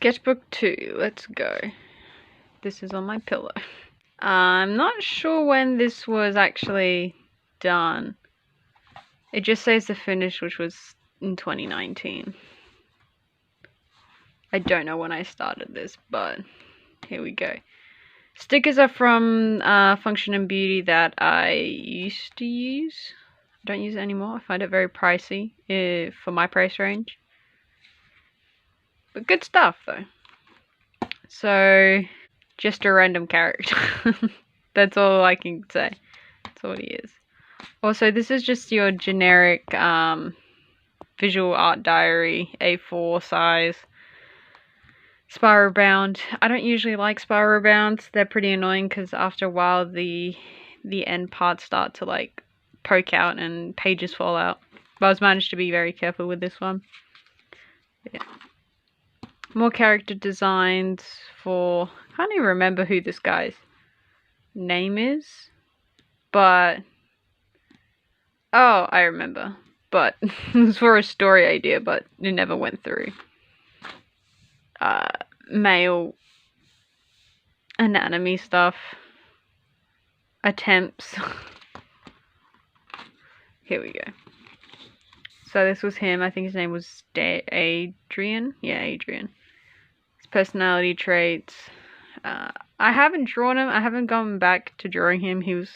Sketchbook 2, let's go. This is on my pillow. I'm not sure when this was actually done. It just says the finish, which was in 2019. I don't know when I started this, but here we go. Stickers are from Function and Beauty that I used to use. I don't use it anymore. I find it very pricey for my price range. But good stuff, though. So, just a random character. That's all I can say. That's all he is. Also, this is just your generic visual art diary, A4 size, spiral bound. I don't usually like spiral bounds. They're pretty annoying because after a while the end parts start to like poke out and pages fall out. But I was managed to be very careful with this one. Yeah. More character designs for, I can't even remember who this guy's name is, but oh, I remember, but it was for a story idea, but it never went through. Male anatomy stuff, attempts. Here we go. So this was him. I think his name was Adrian. Yeah, Adrian. His personality traits. I haven't drawn him. I haven't gone back to drawing him. He was,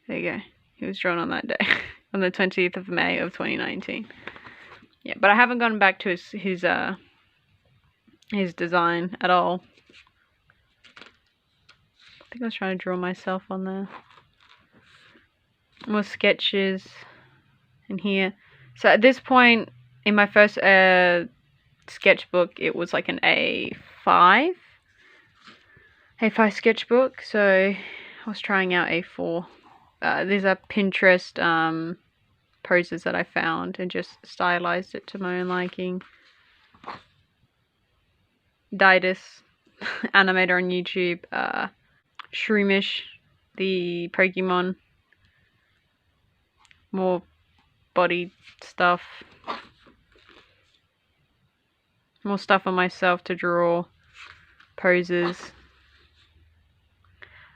there you go. He was drawn on that day, on the 20th of May of 2019. Yeah, but I haven't gone back to his design at all. I think I was trying to draw myself on there. More sketches in here. So at this point in my first sketchbook, it was like an A5 sketchbook. So I was trying out A4. These are Pinterest poses that I found and just stylized it to my own liking. Didus, animator on YouTube. Shroomish, the Pokemon. More body stuff. More stuff on myself to draw. Poses.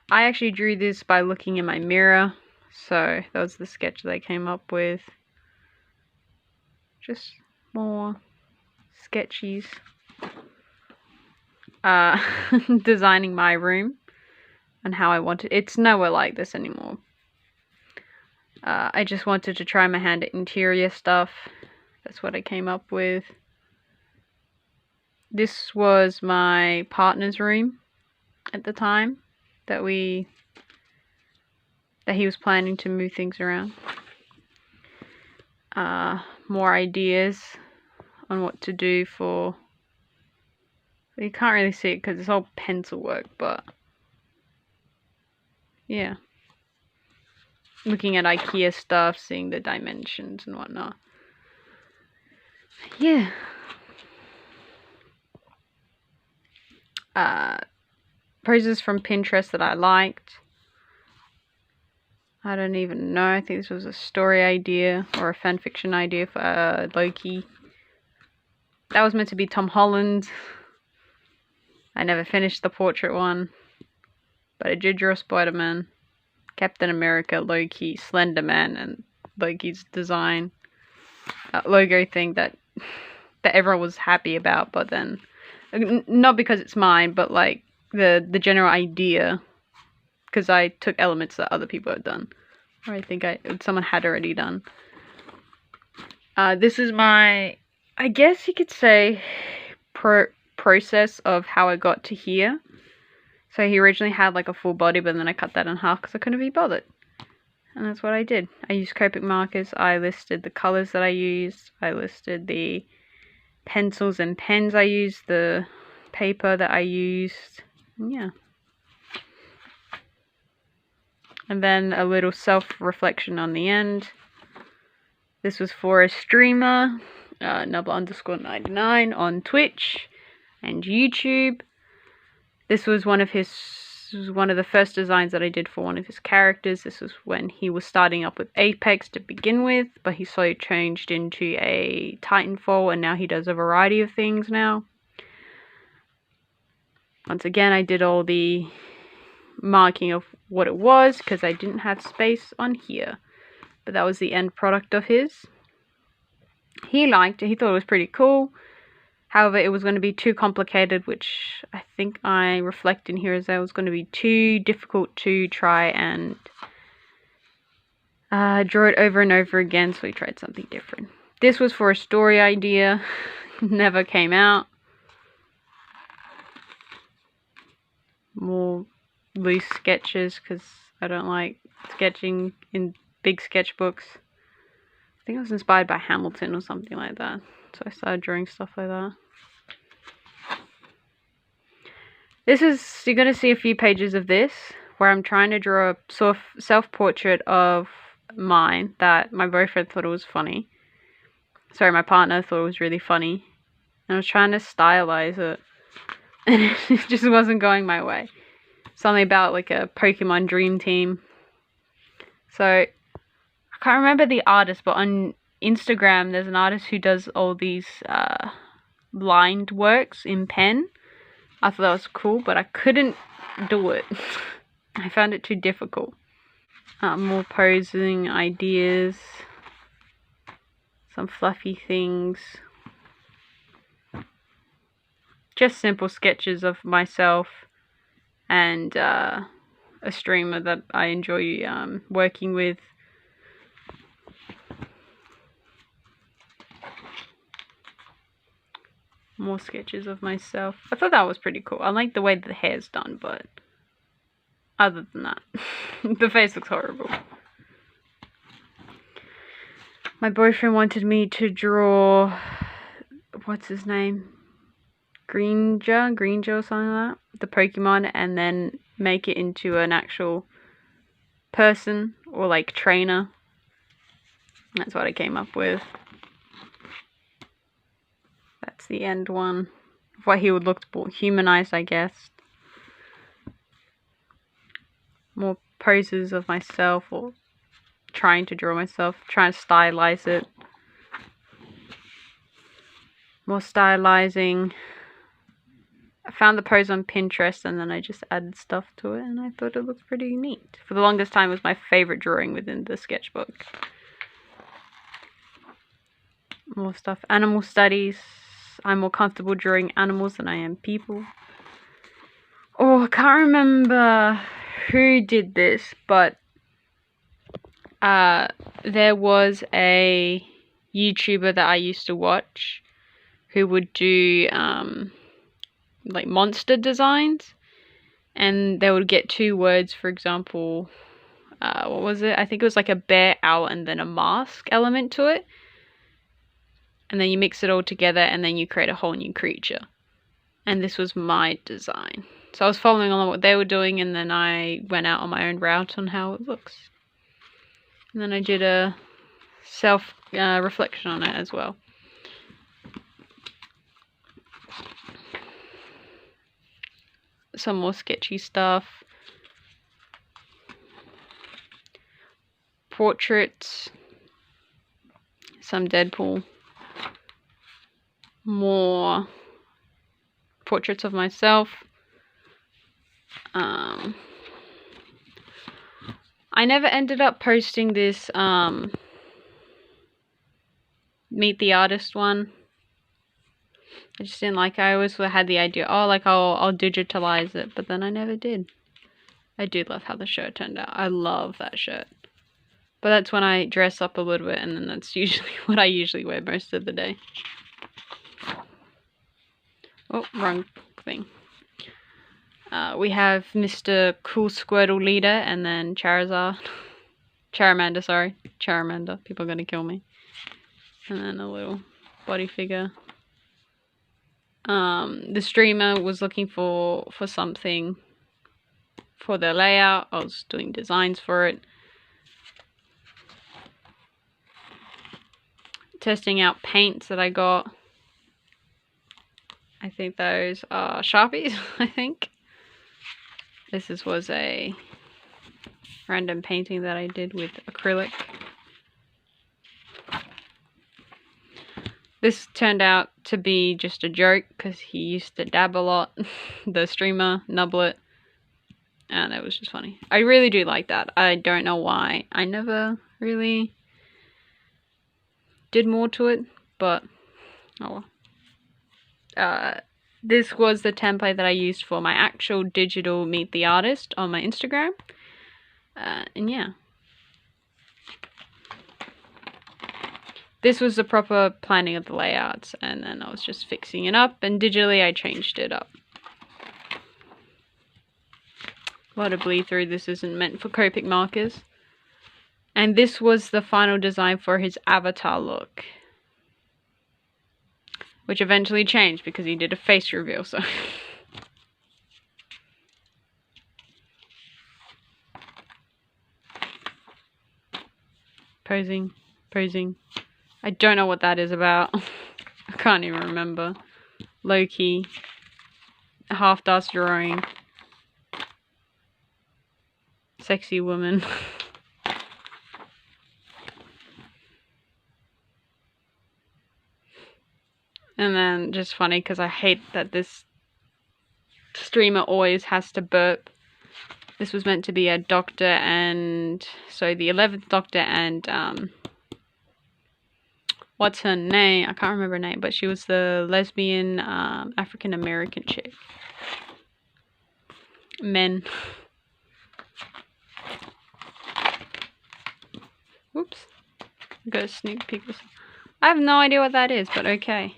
I actually drew this by looking in my mirror. So that was the sketch that I came up with. Just more sketchies. Designing my room and how I wanted. It's nowhere like this anymore. I just wanted to try my hand at interior stuff. That's what I came up with. This was my partner's room at the time that he was planning to move things around. More ideas on what to do for. You can't really see it because it's all pencil work, but yeah. Looking at IKEA stuff, seeing the dimensions and whatnot. Yeah. Poses from Pinterest that I liked. I don't even know. I think this was a story idea or a fanfiction idea for Loki. That was meant to be Tom Holland. I never finished the portrait one. But I did draw Spider-Man, Captain America, Loki, Slender Man, and Loki's design. Logo thing that everyone was happy about, but then not because it's mine, but like the general idea, because I took elements that other people had done, or I think someone had already done. This is my, I guess you could say, process of how I got to here. So he originally had like a full body, but then I cut that in half because I couldn't be bothered. And that's what I did. I used Copic markers. I listed the colors that I used. I listed the pencils and pens I used, the paper that I used. Yeah. And then a little self-reflection on the end. This was for a streamer, Nubble_99 on Twitch and YouTube. This was one of the first designs that I did for one of his characters. This was when he was starting up with Apex to begin with, but he slowly changed into a Titanfall, and now he does a variety of things now. Once again, I did all the marking of what it was because I didn't have space on here. But that was the end product of his. He liked it. He thought it was pretty cool. However, it was going to be too complicated, which I think I reflect in here as that it was going to be too difficult to try and draw it over and over again, so we tried something different. This was for a story idea. Never came out. More loose sketches because I don't like sketching in big sketchbooks. I think I was inspired by Hamilton or something like that, so I started drawing stuff like that. This is, you're going to see a few pages of this where I'm trying to draw a sort of self-portrait of mine that my boyfriend thought it was funny. Sorry, my partner thought it was really funny. And I was trying to stylize it. And it just wasn't going my way. Something about like a Pokemon Dream Team. So, I can't remember the artist, but on Instagram there's an artist who does all these lined works in pen. I thought that was cool, but I couldn't do it. I found it too difficult. More posing ideas. Some fluffy things. Just simple sketches of myself and a streamer that I enjoy working with. More sketches of myself. I thought that was pretty cool. I like the way the hair's done, but other than that, the face looks horrible. My boyfriend wanted me to draw, what's his name? Greninja or something like that. The Pokemon, and then make it into an actual person or like trainer. That's what I came up with. That's the end one. What he would look more humanized, I guess. More poses of myself, or trying to draw myself, trying to stylize it. More stylizing. I found the pose on Pinterest and then I just added stuff to it and I thought it looked pretty neat. For the longest time it was my favorite drawing within the sketchbook. More stuff. Animal studies. I'm more comfortable drawing animals than I am people. Oh, I can't remember who did this, but there was a YouTuber that I used to watch who would do like monster designs, and they would get two words, for example, what was it? I think it was like a bear, owl, and then a mask element to it. And then you mix it all together and then you create a whole new creature. And this was my design. So I was following along what they were doing and then I went out on my own route on how it looks. And then I did a self-reflection on it as well. Some more sketchy stuff. Portraits. Some Deadpool. More portraits of myself. I never ended up posting this Meet the Artist one. I just didn't like it. I always had the idea, oh, like I'll digitalize it, but then I never did. I do love how the shirt turned out. I love that shirt. But that's when I dress up a little bit, and then that's usually what I usually wear most of the day. Oh, wrong thing. We have Mr. Cool Squirtle Leader, and then Charmander, sorry. Charmander. People are going to kill me. And then a little body figure. The streamer was looking for something for their layout. I was doing designs for it. Testing out paints that I got. I think those are Sharpies, I think. This was a random painting that I did with acrylic. This turned out to be just a joke because he used to dab a lot, the streamer, Nublet, and it was just funny. I really do like that. I don't know why. I never really did more to it, but oh well. This was the template that I used for my actual digital Meet the Artist on my Instagram, and yeah. This was the proper planning of the layouts, and then I was just fixing it up, and digitally I changed it up. A lot of bleed through. This isn't meant for Copic markers. And this was the final design for his avatar look, which eventually changed because he did a face reveal, so... Posing. I don't know what that is about. I can't even remember. Low-key. Half-dust drawing. Sexy woman. And then just funny because I hate that this streamer always has to burp. This was meant to be a doctor and... So the 11th Doctor and... what's her name? I can't remember her name, but she was the lesbian African American chick. Men. Whoops. Got a sneak peek. I have no idea what that is, but okay.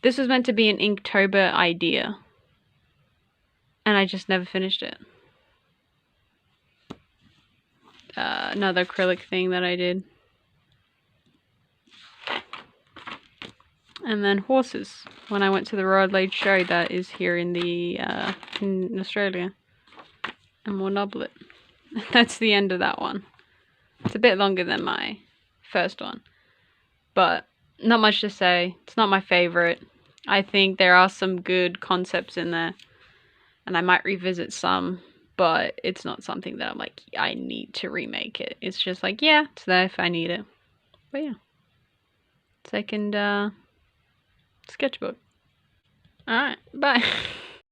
This was meant to be an Inktober idea. And I just never finished it. Another acrylic thing that I did. And then horses. When I went to the Royal Adelaide show that is here in in Australia. And more Nublet. That's the end of that one. It's a bit longer than my first one. But not much to say. It's not my favorite. I think there are some good concepts in there. And I might revisit some. But it's not something that I'm like, I need to remake it. It's just like, yeah, it's there if I need it. But yeah. Second sketchbook. Alright, bye.